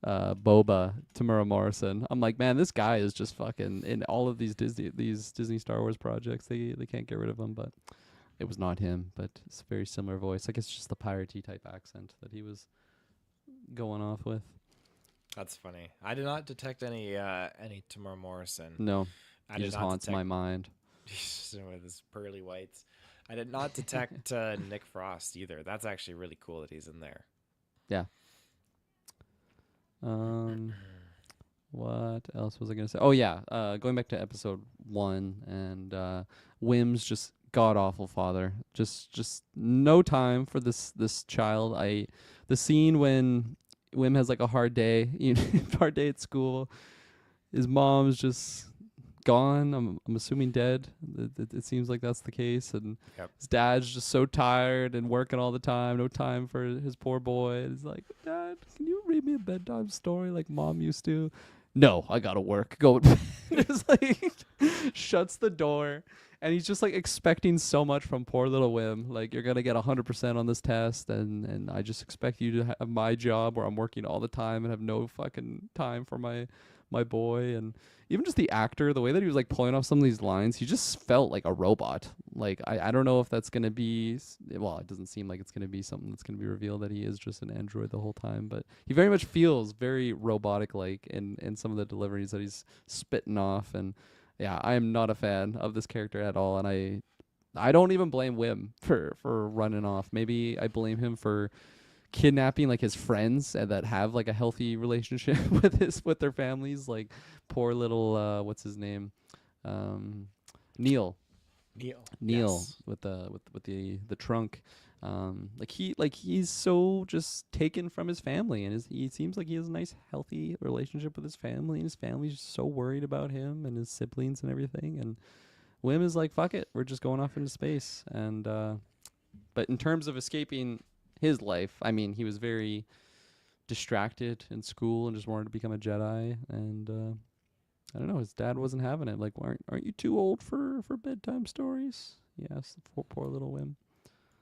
Boba Tamura Morrison. I'm like, man, this guy is just fucking in all of these Disney Star Wars projects. They can't get rid of him, but it was not him, but it's a very similar voice. I guess just the piratey type accent that he was going off with.
That's funny. I did not detect any Tamar Morrison.
No,
I
he
did
just
not
haunts my mind.
with his pearly whites. I did not detect Nick Frost either. That's actually really cool that he's in there.
Yeah. What else was I gonna say? Oh yeah, going back to episode 1 and Wim's just god awful father. Just no time for this child. The scene when Wim has like a hard day, hard day at school. His mom's just gone. I'm assuming dead. It seems like that's the case, and
Yep.
his dad's just so tired and working all the time. No time for his poor boy. And he's like, Dad, can you read me a bedtime story like Mom used to? no, I gotta work. Go. Just like shuts the door, and he's just like expecting so much from poor little Wim. Like, you're gonna get 100% on this test, and I just expect you to have my job where I'm working all the time and have no fucking time for my boy. And even just the actor, the way that he was like pulling off some of these lines, he just felt like a robot. Like, I don't know if that's gonna be well, it doesn't seem like it's gonna be something that's gonna be revealed that he is just an android the whole time, but he very much feels very robotic like in some of the deliveries that he's spitting off. And yeah, I am not a fan of this character at all, and I don't even blame Wim for running off. Maybe I blame him for kidnapping like his friends and that have like a healthy relationship with their families. Like poor little what's his name, um, Neil.
Neil.
Neil
Yes.
with the trunk. He's so just taken from his family, and he seems like he has a nice healthy relationship with his family, and his family's so worried about him and his siblings and everything. And Wim is like, fuck it, we're just going off into space. And but in terms of escaping his life, I mean, he was very distracted in school and just wanted to become a Jedi. And I don't know, his dad wasn't having it. Like, aren't you too old for bedtime stories? Yes, poor little Wim.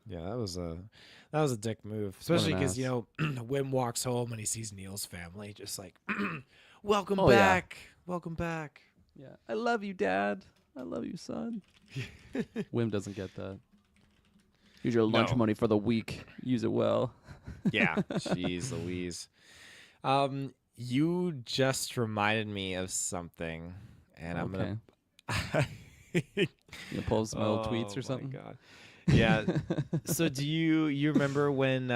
Yeah, that was a dick move,
What an
especially because
ass.
Wim walks home and he sees Neil's family, just like, welcome
Oh yeah,
back, welcome back.
yeah. I love you, Dad. I love you, son. Wim doesn't get that. Here's your lunch
No,
money for the week. Use it well.
yeah, jeez, Louise. You just reminded me of something, and I'm
Okay.
gonna.
You pull some old tweets
Oh
or
my
something.
god. Yeah. So do you remember when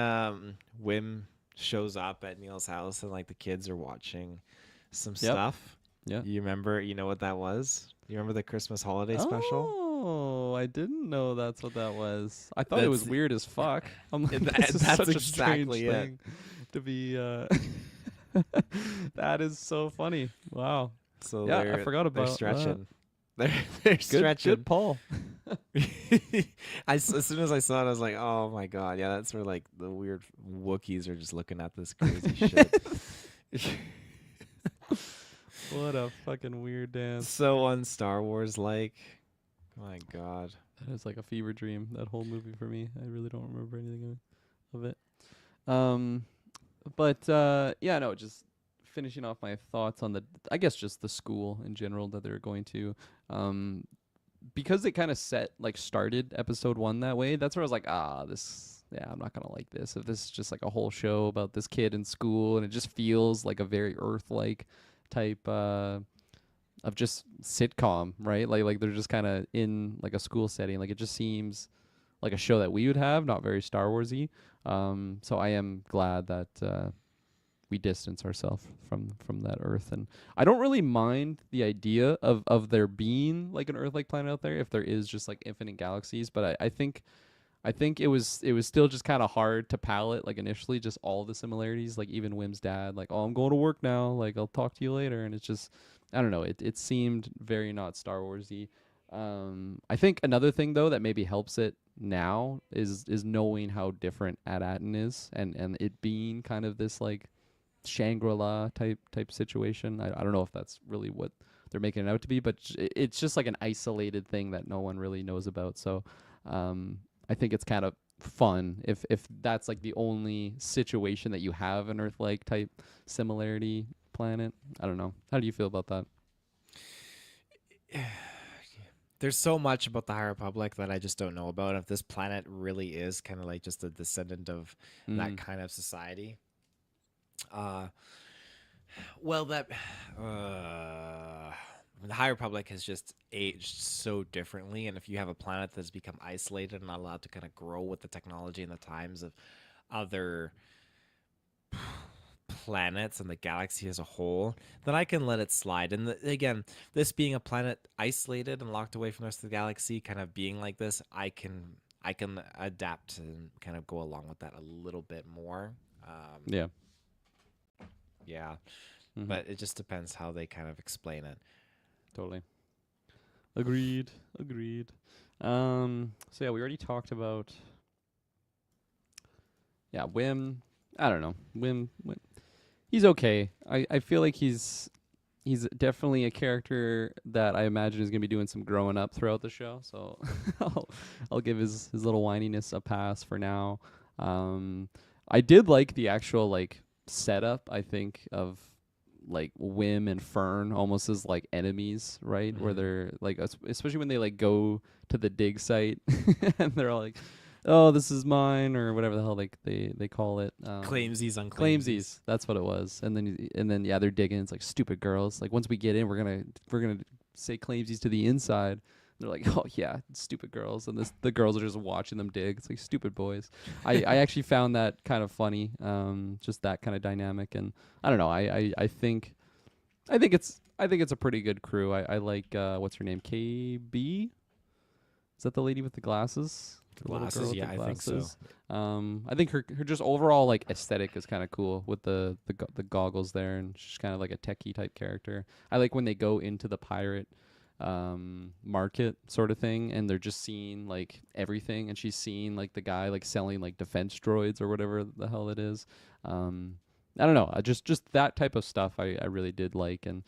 Wim shows up at Neil's house and like the kids are watching some
Yep.
stuff?
Yeah.
You remember, you know what that was? You remember the Christmas holiday special?
Oh, I didn't know that's what that was. I thought it was
That's
weird as fuck. I'm like, this is
that's
such a strange
exactly it.
thing to be. That is so funny. Wow.
So
Yeah, I forgot
they're
about that.
stretching. They're
Good
stretching.
Paul.
As soon as I saw it, I was like, "Oh my god, yeah, that's where like the weird Wookiees are just looking at this crazy shit."
What a fucking weird dance.
So on Star Wars, like, my god.
That is like a fever dream. That whole movie for me. I really don't remember anything of it. Um, but yeah, no, just finishing off my thoughts on I guess just the school in general that they're going to. Um, because it kind of started episode 1 that way. That's where I was like, this. Yeah, I'm not gonna like this. If this is just like a whole show about this kid in school, and it just feels like a very Earth-like type of just sitcom, right? Like they're just kind of in like a school setting. Like it just seems like a show that we would have, not very Star Warsy. So I am glad that we distance ourselves from that Earth, and I don't really mind the idea of there being like an Earth-like planet out there if there is just like infinite galaxies. But I think it was still just kind of hard to palate like initially just all the similarities, like even Wim's dad like, oh, I'm going to work now, like I'll talk to you later. And it's just, I don't know, it seemed very not Star Warsy. I think another thing though that maybe helps it now is knowing how different Ad-Atten is, and it being kind of this like Shangri-La type situation. I don't know if that's really what they're making it out to be, but it's just like an isolated thing that no one really knows about. So I think it's kind of fun if that's like the only situation that you have an Earth-like type similarity planet. I don't know. How do you feel about that?
There's so much about the High Republic that I just don't know about. If this planet really is kind of like just a descendant of that
Mm.
kind of society. Uh, well, uh, the High Republic has just aged so differently, and if you have a planet that's become isolated and not allowed to kind of grow with the technology and the times of other planets and the galaxy as a whole, then I can let it slide. And again, this being a planet isolated and locked away from the rest of the galaxy, kind of being like this, I can adapt and kind of go along with that a little bit more.
Yeah.
Yeah,
Mm-hmm.
but it just depends how they kind of explain it.
Totally. Agreed. Agreed. So yeah, we already talked about Wim. I don't know. Wim he's okay. I feel like he's he's definitely a character that I imagine is gonna be doing some growing up throughout the show. So I'll I'll give his little whininess a pass for now. Um, I did like the actual like setup. I think of like Wim and Fern almost as like enemies, right? Where
Mm-hmm.
they're like, especially when they like go to the dig site and they're all like, "Oh, this is mine," or whatever the hell they call it.
Claimsies on claimsies.
Claimsies. That's what it was. And then yeah, they're digging. It's like stupid girls. Like once we get in, we're gonna say claimsies to the inside. They're like, oh yeah, stupid girls, and the girls are just watching them dig. It's like stupid boys. I actually found that kind of funny. Just that kind of dynamic, and I don't know. I think it's a pretty good crew. I like what's her name? KB. Is that the lady with the glasses? The little girl
Glasses,
with
yeah,
the
I think so.
glasses. I think her just overall like aesthetic is kind of cool with the goggles there, and she's kind of like a techie type character. I like when they go into the pirate market sort of thing, and they're just seeing like everything, and she's seeing like the guy like selling like defense droids or whatever the hell it is. Um, I don't know. Just that type of stuff I really did like, and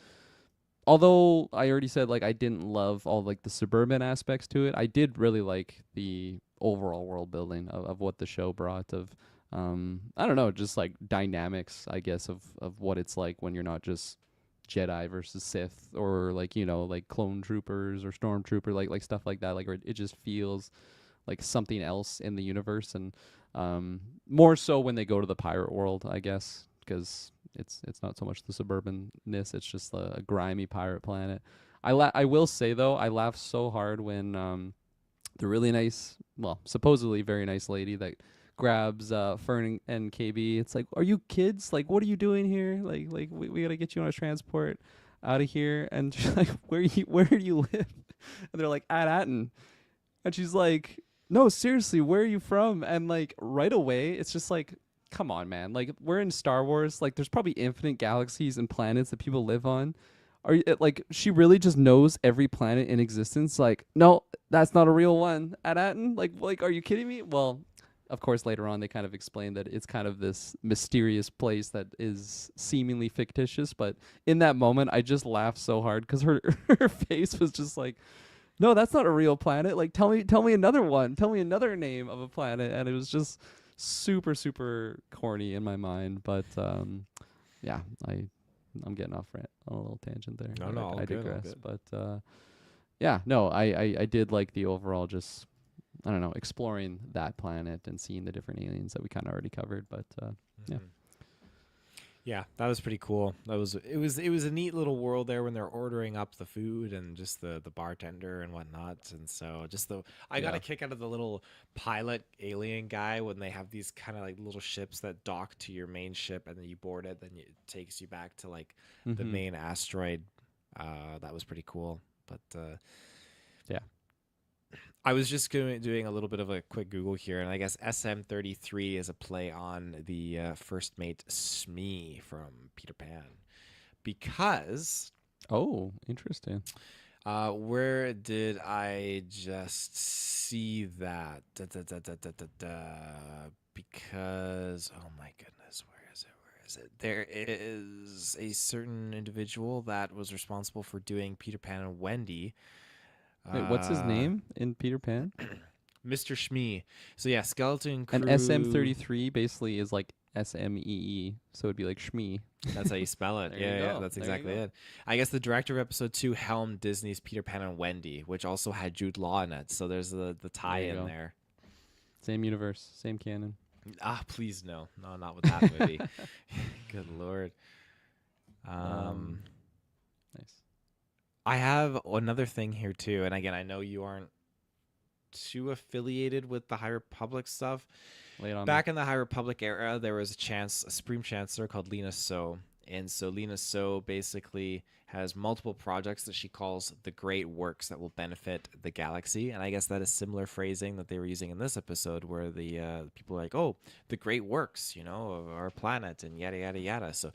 although I already said like I didn't love all like the suburban aspects to it, I did really like the overall world building of what the show brought of I don't know, just like dynamics, I guess, of what it's like when you're not just Jedi versus Sith or like, like clone troopers or stormtrooper, like stuff like that. Like where it just feels like something else in the universe, and more so when they go to the pirate world, I guess, because it's not so much the suburbanness; it's just a grimy pirate planet. I will say though, I laughed so hard when the really nice, well, supposedly very nice lady that grabs Fern and KB. It's like, are you kids? Like, what are you doing here? Like we gotta get you on a transport out of here. And she's like, where do you live? And they're like, at Atten. And she's like, no, seriously, where are you from? And like right away, it's just like, come on, man. Like we're in Star Wars. Like there's probably infinite galaxies and planets that people live on. Are you like she really just knows every planet in existence? Like, no, that's not a real one. At Atten? Like, are you kidding me? Well, of course, later on they kind of explain that it's kind of this mysterious place that is seemingly fictitious. But in that moment, I just laughed so hard because her her face was just like, no, that's not a real planet. Like, tell me another one. Tell me another name of a planet. And it was just super, super corny in my mind. But yeah, I'm getting off on a little tangent there.
No, no, all
I
good, all
digress.
good.
But yeah, no, I did like the overall just I don't know exploring that planet and seeing the different aliens that we kind of already covered. But yeah.
Mhm. Yeah, that was pretty cool. It was a neat little world there when they're ordering up the food and just the bartender and whatnot. And so just the I got
Yeah.
a kick out of the little pilot alien guy when they have these kind of like little ships that dock to your main ship and then you board it, then it takes you back to like the
Mm-hmm.
main asteroid. That was pretty cool. But
Yeah.
I was just doing a little bit of a quick Google here, and I guess SM33 is a play on the first mate Smee from Peter Pan. Because
Oh, interesting.
where did I just see that? Because, oh my goodness, where is it? Where is it? There is a certain individual that was responsible for doing Peter Pan and Wendy.
Wait, what's his
Uh,
name in Peter Pan?
Mr. Shmee. So yeah, Skeleton
And
Crew.
SM33 basically is like SMEE, so it'd be like Shmee.
That's how you spell it.
There you
Yeah, yeah,
go.
that's
There you
exactly
go.
it. I guess the director of episode 2 helmed Disney's Peter Pan and Wendy, which also had Jude Law in it. So there's the tie
There you
in
go.
there.
Same universe, same canon.
Ah, please no. No, not with that movie. Good lord.
Um,
Um
nice.
I have another thing here too, and again, I know you aren't too affiliated with the High Republic stuff.
Lay it on me.
Back in the High Republic era, there was a Supreme Chancellor called Lena So. And so Lena So basically has multiple projects that she calls the great works that will benefit the galaxy. And I guess that is similar phrasing that they were using in this episode where the people are like, oh, the great works, of our planet and yada, yada, yada. So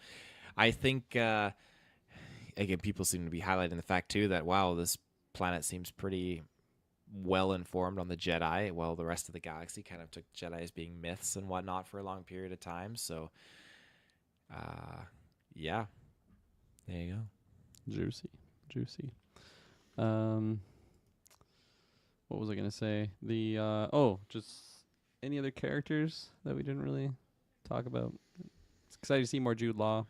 I think, again, people seem to be highlighting the fact, too, that, wow, this planet seems pretty well informed on the Jedi, while the rest of the galaxy kind of took Jedi as being myths and whatnot for a long period of time. So, yeah, there you go.
Juicy. What was I gonna say? Just any other characters that we didn't really talk about. It's exciting to see more Jude Law.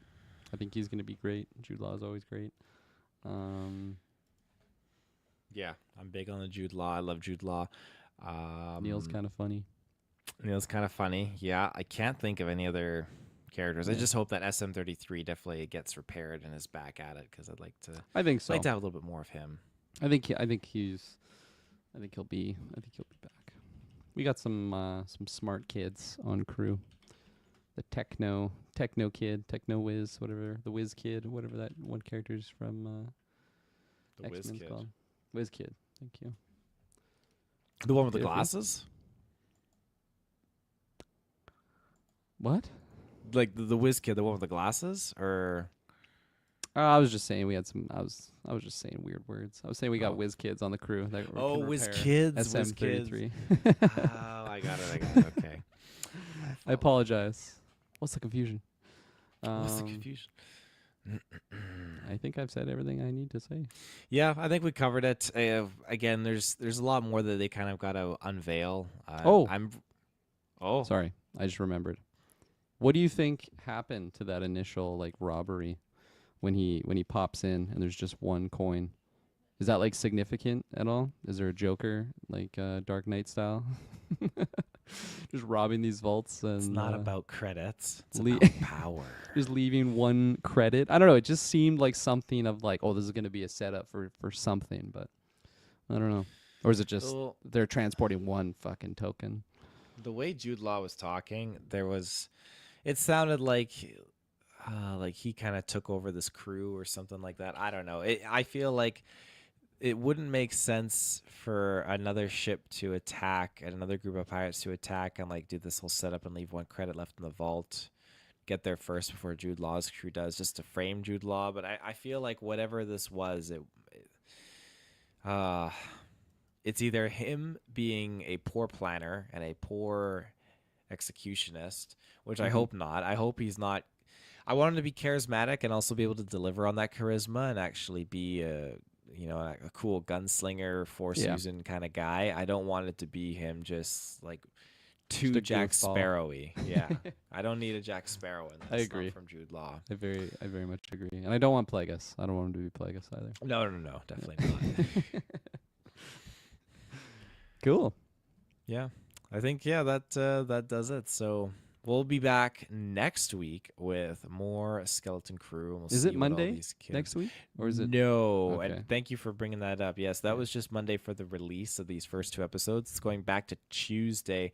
I think he's gonna be great. Jude Law is always great.
Yeah, I'm big on the Jude Law. I love Jude Law.
Neil's kind of funny.
Neil's kind of funny. Yeah, I can't think of any other characters. I
Yeah.
just hope that SM33 definitely gets repaired and is back at it because I'd like to
I think so.
like to have a little bit more of him.
I think he'll be back. We got some smart kids on crew. The techno kid, techno whiz, whatever, the whiz kid, whatever that one character's from
The Whiz
X-Men's
Kid.
called. Whiz kid. Thank you.
The one with the
Did it for you?
glasses?
What?
Like the Whiz Kid, the one with the glasses? Or
I was just saying we had some. I was just saying weird words. I was saying we got
Oh.
whiz kids on the crew. That
Oh,
can
Whiz
repair
Kids, Whiz Kids.
SM33.
Oh, I got it. Okay.
I apologize. What's the confusion?
What's the confusion?
I think I've said everything I need to say.
Yeah, I think we covered it. Again, there's a lot more that they kind of got to unveil.
Oh.
Oh,
Sorry, I just remembered. What do you think happened to that initial like robbery when he pops in and there's just one coin? Is that like significant at all? Is there a Joker like Dark Knight style? Just robbing these vaults and
it's not about credits. It's
le-
about power.
just leaving one credit. I don't know. It just seemed like something of like, oh, this is going to be a setup for something, but I don't know. Or is it just
Well,
they're transporting one fucking token?
the way Jude Law was talking, it sounded like he kind of took over this crew or something like that. I don't know. I feel like it wouldn't make sense for another ship to attack and another group of pirates to attack and like do this whole setup and leave one credit left in the vault, get there first before Jude Law's crew does, just to frame Jude Law. But I feel like whatever this was, it's either him being a poor planner and a poor executionist, which I hope not. I hope he's not. I want him to be charismatic and also be able to deliver on that charisma and actually be a cool gunslinger, force using kind of guy. I don't want it to be him just like too
Just a
Jack
goofball.
Sparrow-y. Yeah, I don't need a Jack Sparrow in this.
I agree.
Not from Jude Law.
I very much agree. And I don't want Plagueis. I don't want him to be Plagueis either.
No, definitely not.
Cool.
Yeah, I think that does it. So we'll be back next week with more Skeleton Crew. And we'll
Is
see
it
what all
Monday
these kids-
next week? Or is it
No,
Okay.
and thank you for bringing that up. Yes, that was just Monday for the release of these first two episodes. It's going back to Tuesday,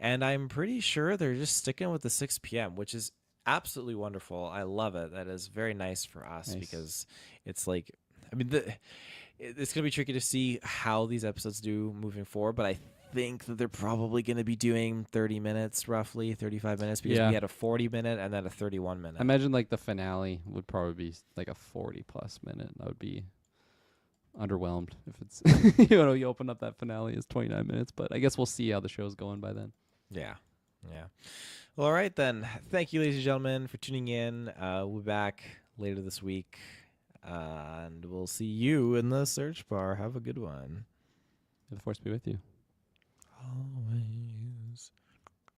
and I'm pretty sure they're just sticking with the 6 p.m., which is absolutely wonderful. I love it. That is very nice for us
Nice.
because it's like, I mean, it's gonna be tricky to see how these episodes do moving forward, but I think that they're probably going to be doing 30 minutes, roughly 35 minutes, because
Yeah.
we had a 40-minute and then a 31-minute.
I imagine like the finale would probably be like a 40+ minute. I would be underwhelmed if it's you open up that finale as 29 minutes, but I guess we'll see how the show's going by then.
Yeah. Well, all right then. Thank you, ladies and gentlemen, for tuning in. We'll be back later this week, and we'll see you in the search bar. Have a good one.
May the force be with you.
Always.